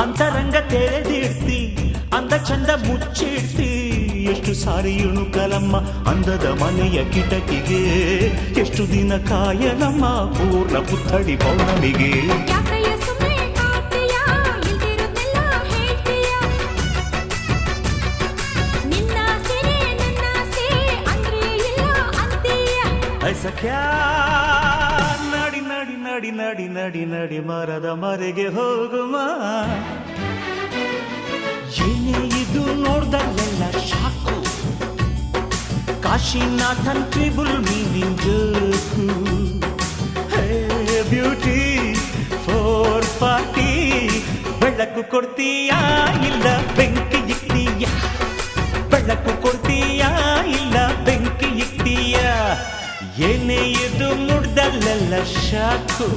ಅಂತರಂಗ ತೆರೆದಿಡ್ತಿ ಅಂದ ಚಂದ ಮುಚ್ಚಿಡ್ತಿ ಎಷ್ಟು ಸಾರಿ ಇಣುಕಲಮ್ಮ ಅಂದದ ಮನೆಯ ಕಿಟಕಿಗೆ ಎಷ್ಟು ದಿನ ಕಾಯಲಮ್ಮ ಪೂರ್ಣ ಪುತ್ಥಳಿ ಪೌರ್ಣಮಿಗೆ ಸಖ್ಯಾ ನಡಿ ನಡಿ ನಡಿ ನಡಿ ನಡಿ ನಡಿ ಮರದ ಮರೆಗೆ ಹೋಗುಮ ಏನೇ ಇದು ನೋಡ್ದಲ್ಲೆಲ್ಲ ಶಾಕು ಕಾಶಿನಾಥನ್ ಟ್ರಿಬಲ್ ಮೀನಿಂಗ್ ಜೋಕು ಹೇ ಬ್ಯೂಟಿ 440 ಬೆಳಕು ಕೊಡ್ತೀಯಾ ಇಲ್ಲ ಬೆಂಕಿ ಇಕ್ತೀಯಾ ಬೆಳಕು ಕೊಡ್ತೀಯಾ ಇಲ್ಲ ಬೆಂಕಿ ಇಕ್ತೀಯಾ ಏನೇ ಇದು ಮುಡ್ದಲ್ಲೆಲ್ಲ ಶಾಕು